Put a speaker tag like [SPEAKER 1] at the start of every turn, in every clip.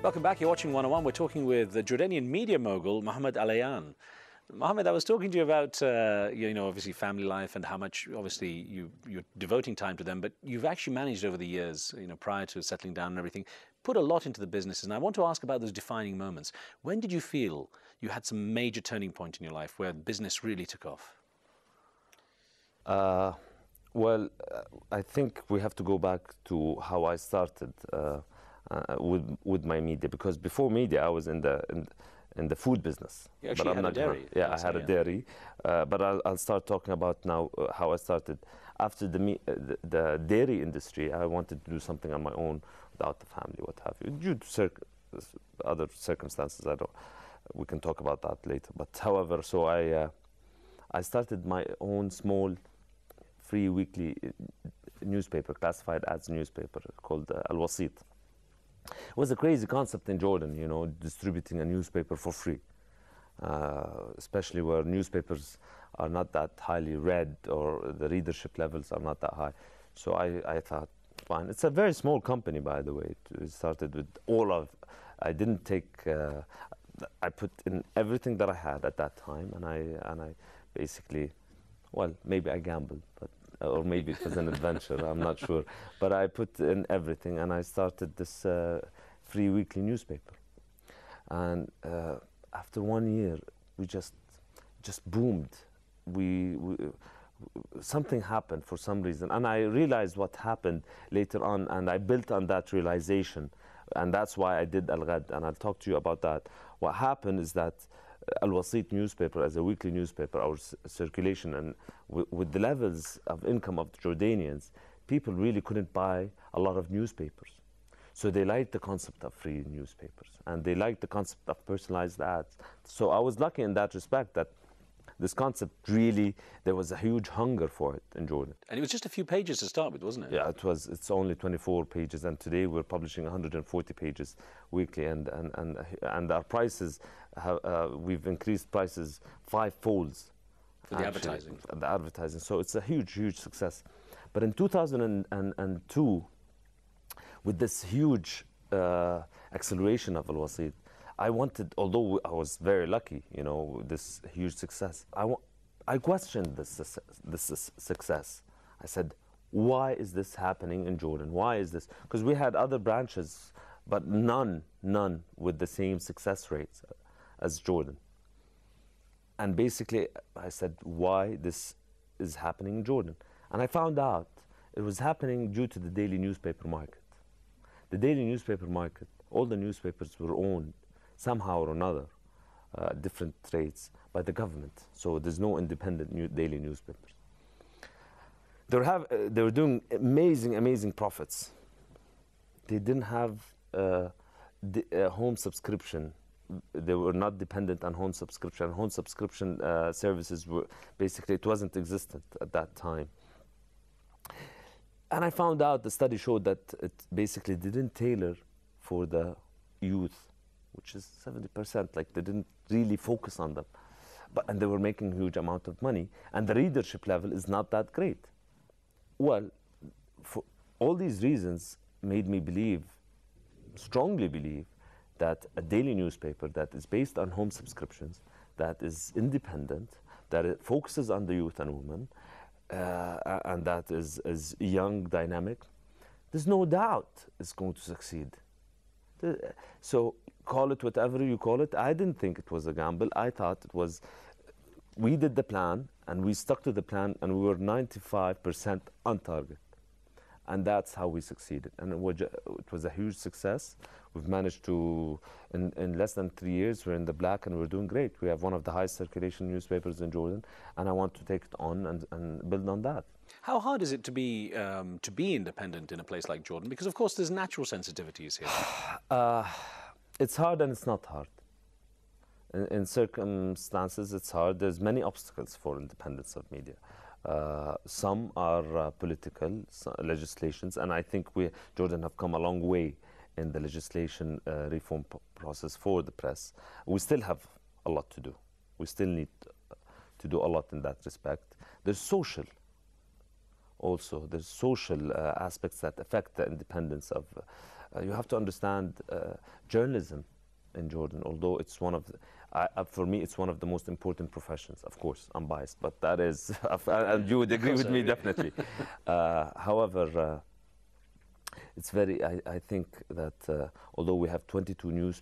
[SPEAKER 1] Welcome back. You're watching 101. We're talking with the Jordanian media mogul, Mohammed Alayyan. Mohammed, I was talking to you about, obviously family life and how much, obviously, you're devoting time to them, but you've actually managed over the years, prior to settling down and everything, put a lot into the business. And I want to ask about those defining moments. When did you feel you had some major turning point in your life where business really took off?
[SPEAKER 2] I think we have to go back to how I started with my media, because before media I was in the food business.
[SPEAKER 1] You actually had a dairy.
[SPEAKER 2] I had a dairy, but I'll start talking about now how I started. After the dairy industry, I wanted to do something on my own without the family, what have you, due to other circumstances. We can talk about that later. But however, so I started my own small free weekly newspaper, classified as newspaper, called Al-Wasit. It was a crazy concept in Jordan, distributing a newspaper for free, especially where newspapers are not that highly read or the readership levels are not that high. So I thought, fine. It's a very small company, by the way. It started with I didn't take, I put in everything that I had at that time, and I basically, well, maybe I gambled, but or maybe it was an adventure, I'm not sure. But I put in everything, and I started this free weekly newspaper. And after 1 year, we just boomed. Something happened for some reason, and I realized what happened later on, and I built on that realization, and that's why I did Al-Ghad, and I'll talk to you about that. What happened is that Al-Wasit newspaper, as a weekly newspaper, our circulation, and with the levels of income of the Jordanians, people really couldn't buy a lot of newspapers. So they liked the concept of free newspapers, and they liked the concept of personalized ads. So I was lucky in that respect that this concept really, there was a huge hunger for it in Jordan.
[SPEAKER 1] And it was just a few pages to start with, wasn't it?
[SPEAKER 2] Yeah, it's only 24 pages, and today we're publishing 140 pages weekly, and our prices, we've increased prices 5-fold.
[SPEAKER 1] For the advertising.
[SPEAKER 2] The advertising, so it's a huge success. But in 2002, with this huge acceleration of Al-Wasit, I wanted, although I was very lucky, this huge success, I questioned this success. I said, why is this happening in Jordan? Why is this? Because we had other branches, but none with the same success rates as Jordan. And basically, I said, why this is happening in Jordan? And I found out it was happening due to the daily newspaper market. The daily newspaper market, all the newspapers were owned somehow or another, different rates, by the government. So there's no independent daily newspapers. They were doing amazing profits. They didn't have home subscription. They were not dependent on home subscription. Home subscription services were basically, it wasn't existent at that time. And I found out, the study showed that it basically didn't tailor for the youth, which is 70%, like they didn't really focus on them. And they were making a huge amount of money, and the readership level is not that great. Well, for all these reasons made me strongly believe, that a daily newspaper that is based on home subscriptions, that is independent, that it focuses on the youth and women, and that is young, dynamic, there's no doubt it's going to succeed. So call it whatever you call it. I didn't think it was a gamble. I thought it was, we did the plan, and we stuck to the plan, and we were 95% on target. And that's how we succeeded. And it was a huge success. We've managed to, in less than 3 years, we're in the black, and we're doing great. We have one of the highest circulation newspapers in Jordan, and I want to take it on and build on that.
[SPEAKER 1] How hard is it to be independent in a place like Jordan? Because, of course, there's natural sensitivities here.
[SPEAKER 2] It's hard and it's not hard. In circumstances, it's hard. There's many obstacles for independence of media. Some are political legislations, and I think Jordan have come a long way in the legislation reform process for the press. We still have a lot to do. We still need to do a lot in that respect. There's social also. There's social aspects that affect the independence you have to understand journalism in Jordan, although it's one of the, for me, it's one of the most important professions. Of course, I'm biased, but that is, and you would agree with me, definitely. However, it's very, I think that although we have 22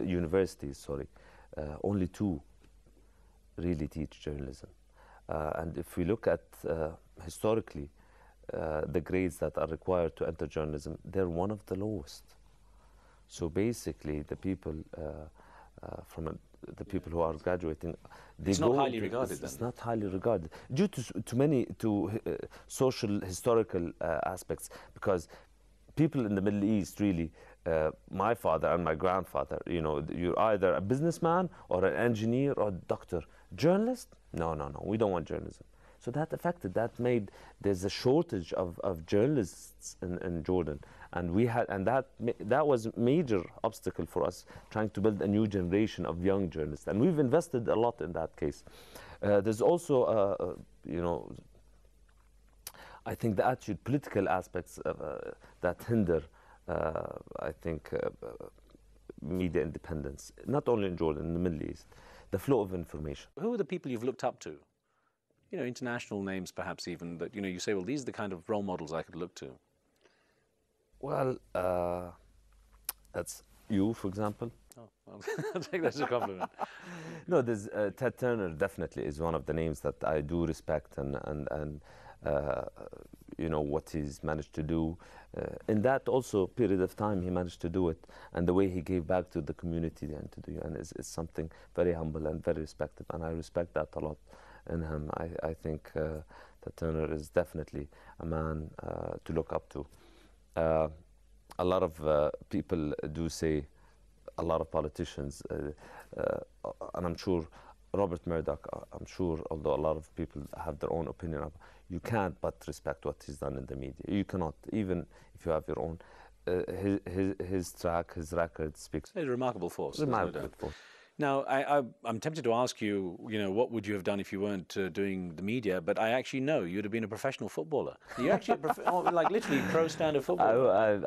[SPEAKER 2] universities, only 2 really teach journalism. And if we look at historically, the grades that are required to enter journalism, they're one of the lowest. So basically, the people the people who are graduating,
[SPEAKER 1] it's not highly regarded.
[SPEAKER 2] It's not highly regarded due to many social historical aspects, because people in the Middle East really. My father and my grandfather, you know, you're either a businessman or an engineer or a doctor. Journalist? No, we don't want journalism. So that affected, that made, there's a shortage of journalists in Jordan. And that was a major obstacle for us, trying to build a new generation of young journalists. And we've invested a lot in that case. There's also, you know, I think the attitude, political aspects that hinder, I think, media independence, not only in Jordan, in the Middle East, the flow of information.
[SPEAKER 1] Who are the people you've looked up to? You know, international names perhaps even, that, you know, you say, well, these are the kind of role models I could look to.
[SPEAKER 2] Well, that's you, for example.
[SPEAKER 1] Oh, well, I'll take that as a compliment.
[SPEAKER 2] No, there's Ted Turner definitely is one of the names that I do respect, and you know, what he's managed to do. In that also period of time, he managed to do it, and the way he gave back to the community and to the UN is something very humble and very respected, and I respect that a lot in him. I think that Turner is definitely a man to look up to. A lot of people do say, a lot of politicians, and I'm sure Robert Murdoch, I'm sure, although a lot of people have their own opinion of, you can't but respect what he's done in the media. You cannot, even if you have your own. His track, his record speaks.
[SPEAKER 1] He's a remarkable force.
[SPEAKER 2] Remarkable force.
[SPEAKER 1] Now, I'm tempted to ask you, you know, what would you have done if you weren't doing the media? But I actually know you'd have been a professional footballer. You're actually like literally pro standard footballer.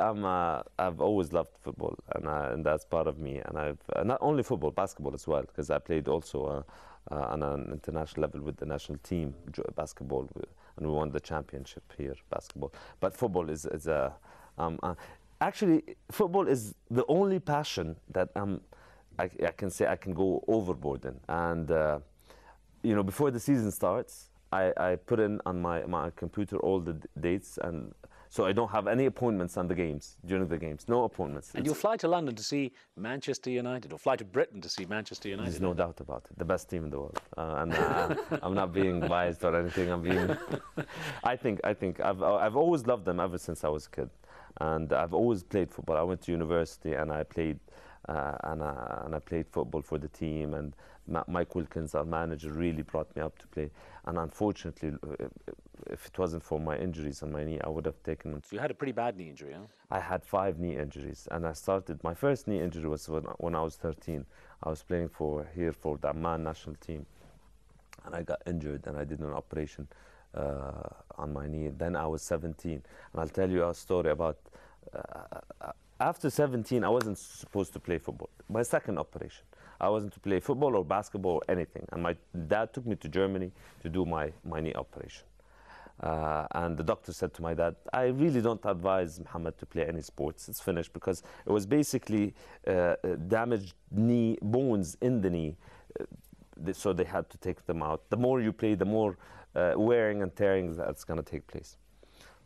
[SPEAKER 2] I've always loved football, and that's part of me. And I've not only football, basketball as well, because I played also on an international level with the national team basketball, and we won the championship here, basketball. But football is actually, football is the only passion that I can say I can go overboard in. And you know, before the season starts, I put in on my computer all the dates, and so I don't have any appointments on the games, during the games, no appointments.
[SPEAKER 1] And you'll fly to London to see Manchester United, or fly to Britain to see Manchester United.
[SPEAKER 2] There's no doubt about it, the best team in the world. And I'm not being biased or anything. I'm being. I think I've always loved them ever since I was a kid, and I've always played football. I went to university and I played. And I played football for the team, and Mike Wilkins, our manager, really brought me up to play. And unfortunately, if it wasn't for my injuries on my knee, I would have taken it.
[SPEAKER 1] So you had a pretty bad knee injury, huh?
[SPEAKER 2] I had 5 knee injuries, and I started, my first knee injury was when I was 13. I was playing for the Amman national team, and I got injured, and I did an operation on my knee. Then I was 17, and I'll tell you a story about. After 17, I wasn't supposed to play football. My second operation, I wasn't to play football or basketball or anything. And my dad took me to Germany to do my knee operation. And the doctor said to my dad, I really don't advise Mohammed to play any sports. It's finished, because it was basically damaged knee bones in the knee. So they had to take them out. The more you play, the more wearing and tearing that's going to take place.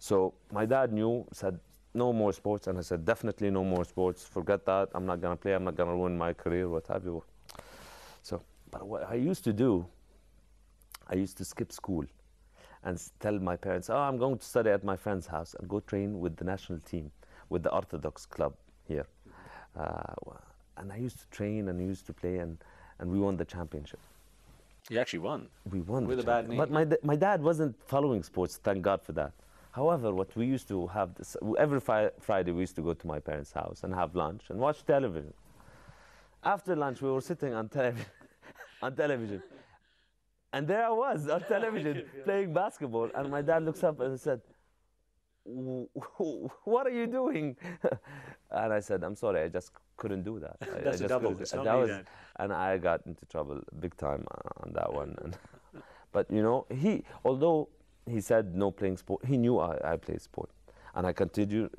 [SPEAKER 2] So my dad knew, said, no more sports, and I said, definitely no more sports. Forget that. I'm not going to play. I'm not going to ruin my career, what have you. So, but what I used to do, I used to skip school and tell my parents, oh, I'm going to study at my friend's house, and go train with the national team, with the Orthodox club here. And I used to train and used to play, and we won the championship.
[SPEAKER 1] You actually won?
[SPEAKER 2] We won.
[SPEAKER 1] With a bad knee.
[SPEAKER 2] But my dad wasn't following sports, thank God for that. However, what we used to have, every Friday we used to go to my parents' house and have lunch and watch television. After lunch, we were sitting on television. And there I was on television playing basketball. And my dad looks up and said, what are you doing? And I said, I'm sorry, I just couldn't do that.
[SPEAKER 1] That's
[SPEAKER 2] I
[SPEAKER 1] a
[SPEAKER 2] just
[SPEAKER 1] double.
[SPEAKER 2] couldn't do-
[SPEAKER 1] It's
[SPEAKER 2] and
[SPEAKER 1] not
[SPEAKER 2] that
[SPEAKER 1] me
[SPEAKER 2] was,
[SPEAKER 1] then.
[SPEAKER 2] and I got into trouble big time on that one. And but you know, although he said no playing sport, he knew I played sport, and I continued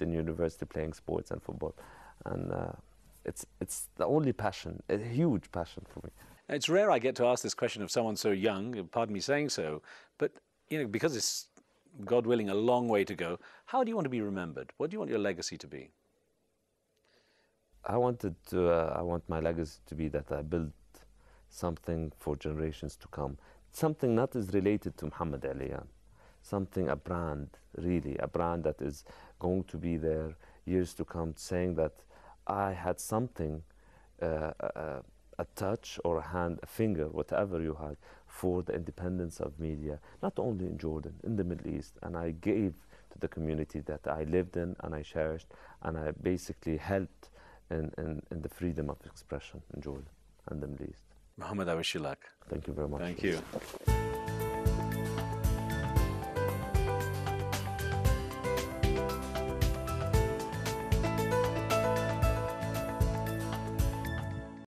[SPEAKER 2] in university playing sports and football, and it's the only passion, a huge passion for me.
[SPEAKER 1] It's rare I get to ask this question of someone so young, pardon me saying so, but because it's, God willing, a long way to go, how do you want to be remembered? What do you want your legacy to be?
[SPEAKER 2] I want my legacy to be that I built something for generations to come. Something not is related to Mohammed Alayyan. Something, a brand, really, a brand that is going to be there years to come, saying that I had something, a touch or a hand, a finger, whatever you had, for the independence of media, not only in Jordan, in the Middle East. And I gave to the community that I lived in and I cherished, and I basically helped in the freedom of expression in Jordan and the Middle East.
[SPEAKER 1] Mohammed, I wish you luck.
[SPEAKER 2] Thank you very much.
[SPEAKER 1] Thank you.